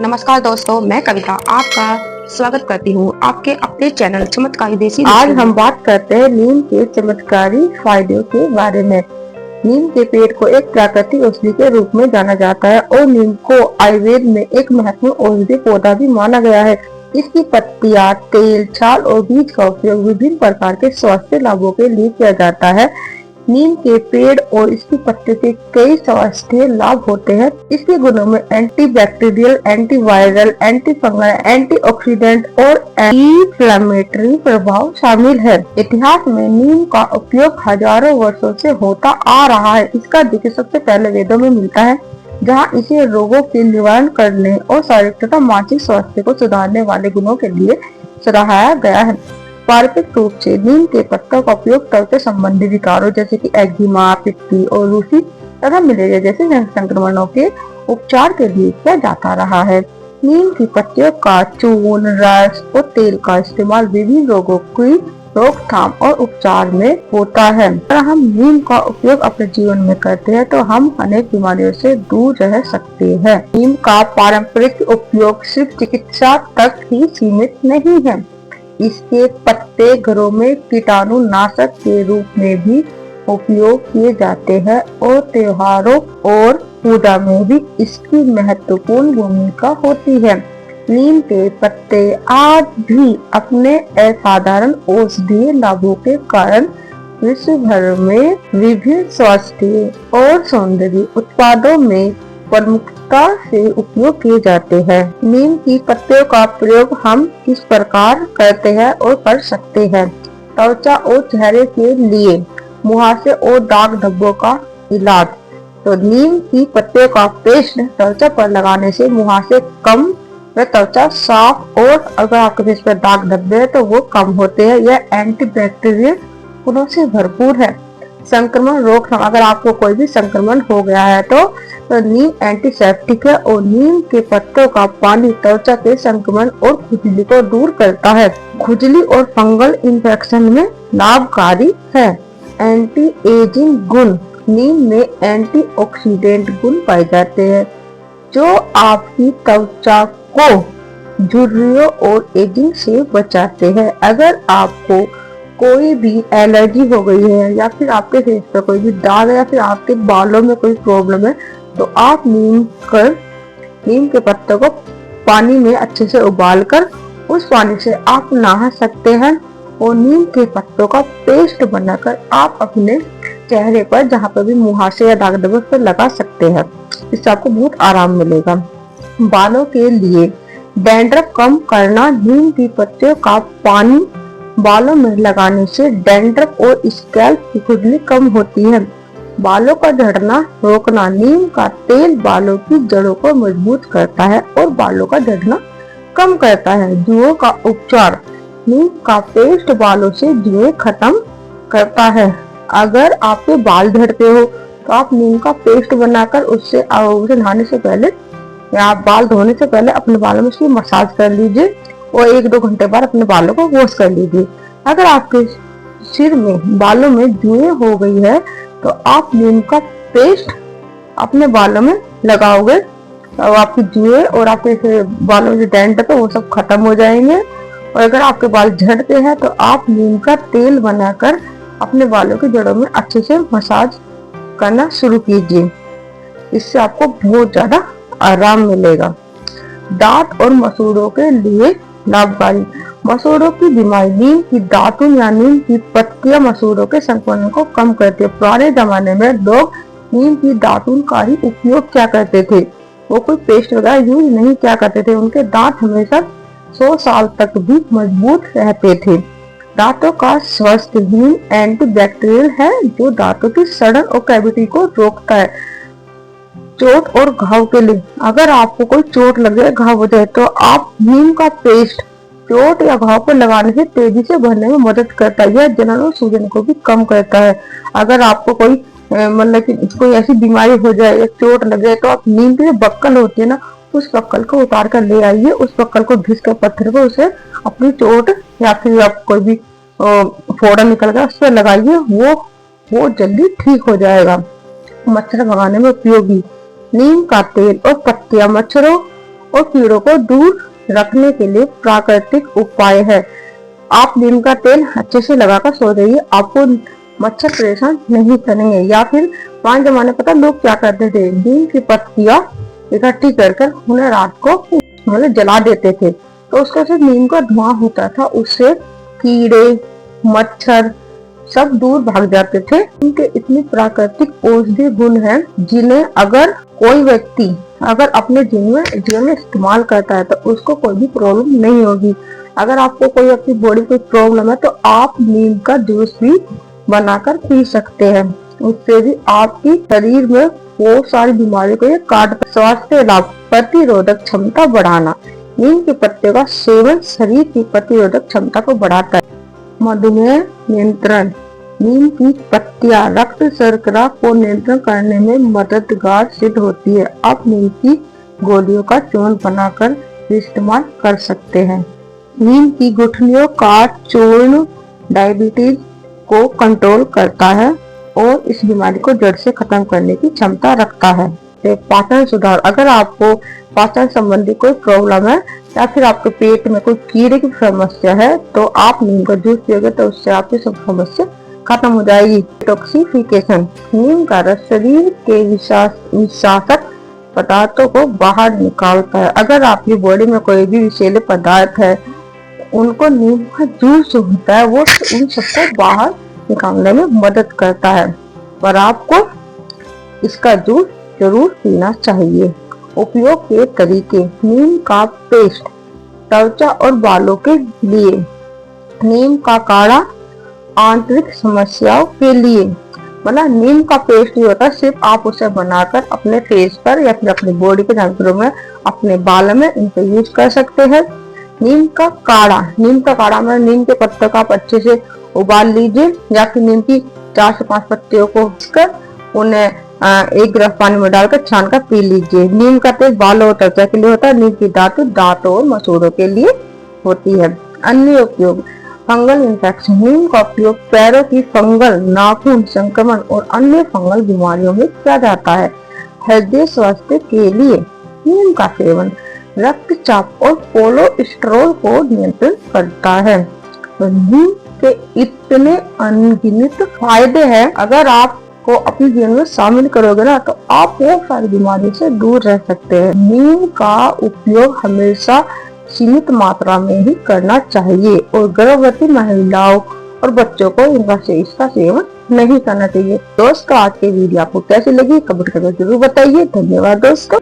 नमस्कार दोस्तों, मैं कविता आपका स्वागत करती हूँ आपके अपने चैनल चमत्कारी देसी। आज हम बात करते हैं नीम के चमत्कारी फायदों के बारे में। नीम के पेड़ को एक प्राकृतिक औषधि के रूप में जाना जाता है और नीम को आयुर्वेद में एक महत्वपूर्ण औषधि पौधा भी माना गया है। इसकी पत्तियां, तेल, छाल और बीज का उपयोग विभिन्न प्रकार के स्वास्थ्य लाभों के लिए किया जाता है। नीम के पेड़ और इसकी पत्तियों के कई स्वास्थ्य लाभ होते हैं। इसके गुणों में एंटीबैक्टीरियल, एंटीवायरल, एंटीफंगल, एंटीऑक्सीडेंट और एंटी-इंफ्लेमेटरी प्रभाव शामिल है। इतिहास में नीम का उपयोग हजारों वर्षों से होता आ रहा है। इसका जिक्र सबसे पहले वेदों में मिलता है, जहाँ इसे रोगों के निवारण करने और शारीरिक तथा मानसिक स्वास्थ्य को सुधारने वाले गुणों के लिए सराहा गया है। पारंपरिक रूप से नीम के पत्तों का उपयोग त्वचा संबंधी विकारों जैसे कि एक्जिमा, पित्ती और रूसी तथा मलेरिया जैसे संक्रमणों के उपचार के लिए किया जाता रहा है। नीम की पत्तियों का चूर्ण, रस और तेल का इस्तेमाल विभिन्न रोगों की रोकथाम और उपचार में होता है। अगर हम नीम का उपयोग अपने जीवन में करते हैं तो हम अनेक बीमारियों से दूर रह सकते हैं। नीम का पारंपरिक उपयोग सिर्फ चिकित्सा तक ही सीमित नहीं है। इसके पत्ते घरों में कीटाणुनाशक के रूप में भी उपयोग किए जाते हैं और त्योहारों और पूजा में भी इसकी महत्वपूर्ण भूमिका होती है। नीम के पत्ते आज भी अपने असाधारण औषधीय लाभों के कारण विश्व भर में विभिन्न स्वास्थ्य और सौंदर्य उत्पादों में प्रमुखता से उपयोग किए जाते हैं। नीम की पत्तियों का प्रयोग हम किस प्रकार करते हैं और कर सकते हैं। त्वचा और चेहरे के लिए मुहासे और दाग धब्बों का इलाज। तो नीम की पत्तियों का पेस्ट त्वचा पर लगाने से मुहासे कम व त्वचा साफ, और अगर आपके फेस पर दाग धब्बे हैं तो वो कम होते हैं। यह एंटीबैक्टीरियल गुणों से भरपूर है। संक्रमण रोकथाम, अगर आपको कोई भी संक्रमण हो गया है तो नीम एंटीसेप्टिक है और नीम के पत्तों का पानी त्वचा के संक्रमण और खुजली को दूर करता है। खुजली और फंगल इन्फेक्शन में लाभकारी है। एंटी एजिंग गुण, नीम में एंटीऑक्सीडेंट गुण पाए जाते हैं जो आपकी त्वचा को झुर्रियों और एजिंग से बचाते हैं। अगर आपको कोई भी एलर्जी हो गई है या फिर आपके फेस पर कोई भी दाग है या फिर आपके बालों में कोई प्रॉब्लम है तो आप नीम के पत्तों को पानी में अच्छे से उबालकर उस पानी से आप नहा सकते हैं और नीम के पत्तों का पेस्ट बनाकर आप अपने चेहरे पर जहाँ पर भी मुहासे या दाग धब्बे पर लगा सकते हैं। इससे आपको बहुत आराम मिलेगा। बालों के लिए डैंड्रफ कम करना, नीम की पत्तियों का पानी बालों में लगाने से डैंड्रफ और स्कैल्प की खुजली कम होती है। बालों का झड़ना रोकना, नीम का तेल बालों की जड़ों को मजबूत करता है और बालों का झड़ना कम करता है। जुओं का उपचार, नीम का पेस्ट बालों से जुएं खत्म करता है। अगर आपके बाल झड़ते हो तो आप नीम का पेस्ट बनाकर उसे नहाने से पहले या बाल धोने से पहले अपने बालों में उसकी मसाज कर लीजिए और 1-2 घंटे बाद अपने बालों को वॉश कर लीजिए। अगर आपके सिर में बालों में जुएं हो गई है तो आप नीम का पेस्ट अपने बालों में लगाओगे तो आपकी जुएं और आपके बालों में डैंड्रफ है वो सब खत्म हो जाएंगे। और अगर आपके बाल झड़ते हैं तो आप नीम का तेल बनाकर अपने बालों की जड़ों में अच्छे से मसाज करना शुरू कीजिए। इससे आपको बहुत ज्यादा आराम मिलेगा। दांत और मसूड़ों के लिए लाभकारी, मसूड़ों की बीमारी, नीम की दातुन या नीम की पत्तियां मसूड़ों के संक्रमण को कम करती है। पुराने जमाने में लोग नीम की दातुन का ही उपयोग क्या करते थे, वो कोई पेस्ट वगैरह यूज नहीं क्या करते थे। उनके दांत हमेशा 100 साल तक भी मजबूत रहते थे। दांतों का स्वास्थ्य, नीम एंटीबैक्टीरियल है जो दांतों की सड़न और कैविटी को रोकता है। चोट और घाव के लिए, अगर आपको कोई चोट लगे, घाव हो जाए तो आप नीम का पेस्ट चोट या घाव पर लगाने से तेजी से भरने में मदद करता है। यह जलन और सूजन को भी कम करता है। अगर आपको कोई मतलब कि कोई ऐसी बीमारी हो जाए या चोट लगे तो आप नीम की जो बक्कल होती है ना, उस बक्कल को उतार कर ले आइए। उस बक्कल को घिस कर पत्थर को उसे अपनी चोट या फिर आप कोई भी फोड़ा निकल गया उस पर लगाइए, वो जल्दी ठीक हो जाएगा। मच्छर भगाने में उपयोगी, नीम का तेल और पत्तियां मच्छरों और कीड़ों को दूर रखने के लिए प्राकृतिक उपाय है। आप नीम का तेल अच्छे से लगाकर सो जाइए, आपको मच्छर परेशान नहीं करेंगे। या फिर पुराने जमाने पता लोग क्या करते थे, नीम की पत्तियां इकट्ठी कर उन्हें रात को मतलब जला देते थे, तो उसका जो नीम का धुआं होता था उससे कीड़े मच्छर सब दूर भाग जाते थे। इनके इतने प्राकृतिक औषधीय गुण हैं जिन्हें अगर कोई व्यक्ति अगर अपने जीवन में इस्तेमाल करता है तो उसको कोई भी प्रॉब्लम नहीं होगी। अगर आपको कोई अपनी बॉडी में प्रॉब्लम है तो आप नीम का जूस भी बनाकर पी सकते हैं, उससे भी आपकी शरीर में बहुत सारी बीमारियों को ये काट। स्वास्थ्य लाभ, प्रतिरोधक क्षमता बढ़ाना, नीम के पत्ते का सेवन शरीर की प्रतिरोधक क्षमता को बढ़ाता है। मधुमेह नियंत्रण, नीम की पत्तियां रक्त शर्करा को नियंत्रण करने में मददगार सिद्ध होती है। आप नीम की गोलियों का चूर्ण बनाकर इस्तेमाल कर सकते हैं। नीम की गुठलियों का चूर्ण डायबिटीज को कंट्रोल करता है और इस बीमारी को जड़ से खत्म करने की क्षमता रखता है। पाचन सुधार, अगर आपको पाचन संबंधी कोई प्रॉब्लम है या फिर आपके पेट में कोई कीड़े की समस्या है तो आप नीम का जूस पियोगे तो उससे आपकी सब समस्या खत्म हो जाएगी। डिटॉक्सिफिकेशन, नीम का रस शरीर के विषाक्त पदार्थों को बाहर निकालता है। अगर आपकी बॉडी में कोई भी विषैले पदार्थ है उनको नीम का जूस जो होता है वो उन सबको बाहर निकालने में मदद करता है, पर आपको इसका जूस जरूर पीना चाहिए। उपयोग के तरीके, नीम का पेस्ट त्वचा और बालों के लिए, नीम का काढ़ा आंतरिक समस्याओं के लिए। मतलब नीम का पेस्ट जो होता है सिर्फ आप उसे बनाकर अपने फेस पर या फिर अपनी बॉडी के जानवरों में अपने बाल में इनको यूज कर सकते हैं। नीम का काढ़ा में नीम के पत्तों का आप अच्छे से उबाल लीजिए या फिर नीम की 4 से 5 पत्तियों को कर उन्हें 1 गिलास पानी में डालकर छान कर पी लीजिए। नीम का तेल बालों और त्वचा के लिए होता है। नीम की दांतों और मसूड़ों के लिए होती है। अन्य उपयोग, फंगल इन्फेक्शन, नीम का उपयोग पैरों की फंगल नाखून संक्रमण और अन्य फंगल बीमारियों में किया जाता है। हृदय स्वास्थ्य के लिए नीम का सेवन रक्तचाप और कोलेस्ट्रॉल को नियंत्रित करता है। तो नीम के इतने अनगिनत फायदे हैं, अगर आपको अपने जीवन में शामिल करोगे ना तो आप बहुत सारी बीमारियों से दूर रह सकते हैं। नीम का उपयोग हमेशा सीमित मात्रा में ही करना चाहिए और गर्भवती महिलाओं और बच्चों को इसका सेवन नहीं करना चाहिए। दोस्तों, आज की वीडियो आपको कैसी लगी कमेंट करके जरूर बताइए। धन्यवाद दोस्तों।